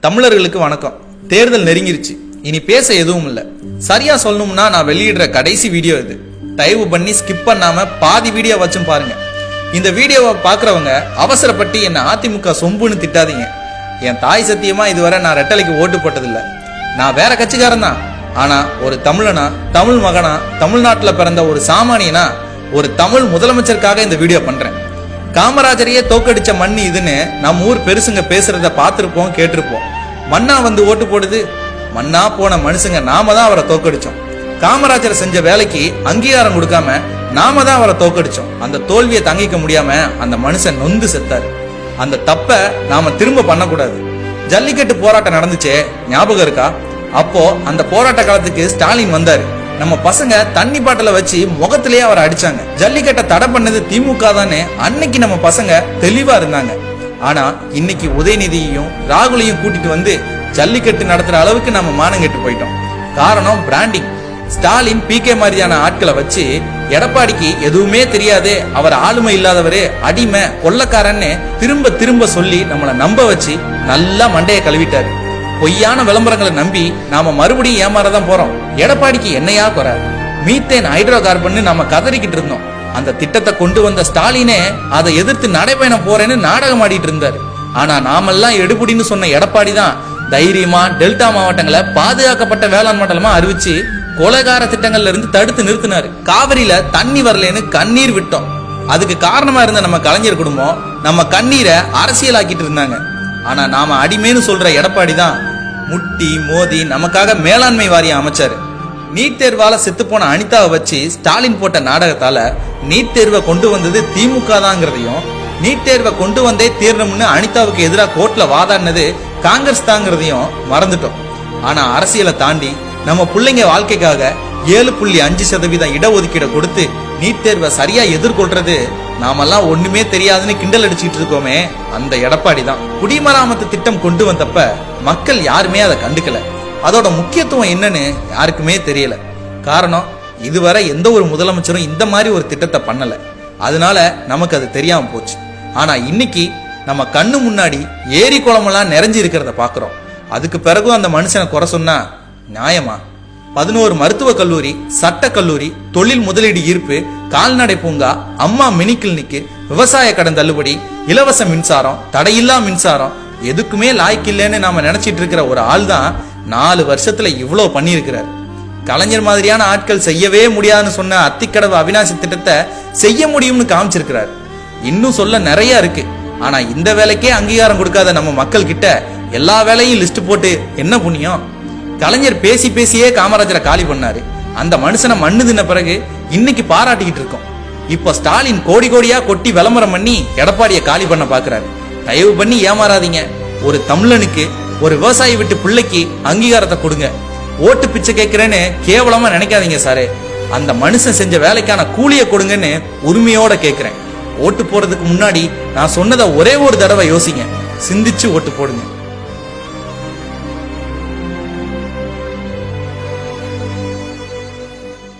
தமிழர்களுக்கு வணக்கம். தேர்தல் நெருங்கிருச்சு. இனி பேச எதுவும் இல்ல. சரியா சொல்லணும்னா நான் வெளியிடுற கடைசி வீடியோ இது. தயவு பண்ணி ஸ்கிப் பண்ணாம பாதி வீடியோ வச்சும் பாருங்க. இந்த வீடியோவை பாக்குறவங்க அவசரப்பட்டு என்ன அதிமுக சொம்புன்னு திட்டாதீங்க. என் தாய் சத்தியமா இதுவரை நான் ரெட்டலைக்கு ஓட்டு போட்டதில்லை. நான் வேற கட்சிக்காரன் தான். ஆனா ஒரு தமிழனா, தமிழ் மகனா, தமிழ்நாட்டுல பிறந்த ஒரு சாமானியனா, ஒரு தமிழ் முதலமைச்சருக்காக இந்த வீடியோ பண்றேன். காமராஜரையே தோக்கடிச்ச மண் இதுன்னு நம்ம ஊர் பெருசுங்க பேசுறத பார்த்திருப்போம், கேட்டிருப்போம். மண்ணா வந்து ஓட்டு போடுது. மண்ணா போன மனுஷங்க நாம தான் அவரை தோக்கடிச்சோம். காமராஜர் செஞ்ச வேலைக்கு அங்கீகாரம் கொடுக்காம நாம தான் அவரை தோக்கடிச்சோம். அந்த தோல்வியை தங்கிக்க முடியாம அந்த மனுஷன் நொந்து செத்தாரு. அந்த தப்ப நாம திரும்ப பண்ணக்கூடாது. ஜல்லிக்கட்டு போராட்டம் நடந்துச்சே, ஞாபகம் இருக்கா? அப்போ அந்த போராட்ட காலத்துக்கு ஸ்டாலின் வந்தாரு. நம்ம பசங்க தண்ணி பாட்டில வச்சு முகத்திலேயே அவரை அடிச்சாங்க. ஜல்லிக்கட்டை தடை பண்ணது திமுக தானே அன்னைக்கு நம்ம பசங்க தெளிவா இருந்தாங்க. ஆனா இன்னைக்கு உதயநிதியையும் ராகுலையும் கூட்டிட்டு வந்து ஜல்லிக்கட்டு நடத்துற அளவுக்கு நம்ம மானம் கெட்டு போயிட்டோம். காரணம் பிராண்டிங். ஸ்டாலின் பிகே மாதிரியான ஆட்களை வச்சு எடப்பாடிக்கு எதுவுமே தெரியாது, அவர் ஆளுமை இல்லாதவரு, அடிமை, கொள்ளக்காரன்னு திரும்ப திரும்ப சொல்லி நம்மளை நம்ப வச்சு நல்லா மண்டையை கழுவிட்டாரு. பொய்யான விளம்பரங்களை நம்பி நாம மறுபடியும் ஏமாறதான் போறோம். எடப்பாடிக்கு என்னையா குறை? மீத்தேன் ஹைட்ரோ கார்பன் நாம கதறிக்கிட்டு இருந்தோம். அந்த திட்டத்தை கொண்டு வந்த ஸ்டாலினே அதை எதிர்த்து நடைபயணம் போறேன்னு நாடகம் ஆடிட்டு இருந்தாரு. ஆனா நாமெல்லாம் எடுபடின்னு சொன்ன எடப்பாடி தான் தைரியமா டெல்டா மாவட்டங்களை பாதுகாக்கப்பட்ட வேளாண் மண்டலமா அறிவிச்சு கொலைகார திட்டங்கள்ல இருந்து தடுத்து நிறுத்தினாரு. காவிரியில தண்ணி வரலன்னு கண்ணீர் விட்டோம். அதுக்கு காரணமா இருந்த நம்ம கலைஞர் குடும்பம் நம்ம கண்ணீரை அரசியலாக்கிட்டு இருந்தாங்க. ஆனா நாம அடிமைன்னு சொல்ற எடப்பாடி தான் முட்டி மோதி நமக்காக மேலாண்மை வாரியம் அமைச்சாரு. நீட் தேர்வால செத்து போன அனிதாவை வச்சு ஸ்டாலின் போட்ட நாடகத்தால நீட் தேர்வை கொண்டு வந்தது திமுக தாங்கிறதையும், நீட் தேர்வை கொண்டு வந்தே தீரணும்னு அனிதாவுக்கு எதிராக கோர்ட்ல வாதாடினது காங்கிரஸ் தாங்கிறதையும் மறந்துட்டோம். ஆனா அரசியலை தாண்டி நம்ம பிள்ளைங்க வாழ்க்கைக்காக 7.5% இடஒதுக்கீடை கொடுத்து நீட் தேர்வை சரியா எதிர்கொள்றது நாமெல்லாம் ஒண்ணுமே தெரியாதுன்னு கிண்டல் அடிச்சுட்டு இருக்கோமே, அந்த எடப்பாடி தான். குடிமராமத்து திட்டம் கொண்டு வந்தப்ப மக்கள் யாருமே அதை கண்டுக்கல. அதோட முக்கியத்துவம் என்னன்னு யாருக்குமே தெரியல. காரணம், இதுவரை எந்த ஒரு முதலமைச்சரும் இந்த மாதிரி ஒரு திட்டத்தை பண்ணல. அதனால நமக்கு அது தெரியாம போச்சு. ஆனா இன்னைக்கு நம்ம கண்ணு முன்னாடி ஏரி குளமெல்லாம் நிறைஞ்சு இருக்கிறத பாக்குறோம். அதுக்கு பிறகும் அந்த மனுஷனை குறை சொன்னா நியாயமா? 11 மருத்துவக் கல்லூரி, சட்ட கல்லூரி, தொழில் முதலீடு ஈர்ப்பு, கால்நடை பூங்கா, அம்மா மினி கிளினிக், விவசாய கடன் தள்ளுபடி, இலவச மின்சாரம், தடையில்லா மின்சாரம், எதுக்குமே லாய்க்கு இல்லைன்னு நாம நினைச்சிட்டு இருக்கிற ஒரு ஆள் தான் 4 வருஷத்துல இவ்வளவு பண்ணியிருக்கிறார். கலைஞர் மாதிரியான ஆட்கள் செய்யவே முடியாதுன்னு சொன்ன அத்திக்கடவு அவிநாசி திட்டத்தை செய்ய முடியும்னு காமிச்சிருக்கிறார். இன்னும் சொல்ல நிறைய இருக்கு. ஆனா இந்த வேலைக்கே அங்கீகாரம் கொடுக்காத நம்ம மக்கள் கிட்ட எல்லா வேலையும் லிஸ்ட் போட்டு என்ன புண்ணியம்? கலைஞர் பேசி பேசியே காமராஜரை காலி பண்ணாரு. அந்த மனுஷனை மண்ணு தின்ன பிறகு இன்னைக்கு பாராட்டிக்கிட்டு இருக்கோம். இப்போ ஸ்டாலின் கோடி கோடியா கொட்டி விளம்பரம் பண்ணி எடப்பாடியை காலி பண்ண பாக்குறாரு. தயவு பண்ணி ஏமாறாதீங்க. ஒரு தமிழனுக்கு, ஒரு விவசாயி விட்டு பிள்ளைக்கு அங்கீகாரத்தை கொடுங்க. ஓட்டு பிச்சை கேட்கிறேன்னு கேவலமா நினைக்காதீங்க சாரு. அந்த மனுஷன் செஞ்ச வேலைக்கான கூலியை கொடுங்கன்னு உரிமையோட கேட்கிறேன். ஓட்டு போறதுக்கு முன்னாடி நான் சொன்னதை ஒரே ஒரு தடவை யோசிங்க. சிந்திச்சு ஓட்டு போடுங்க.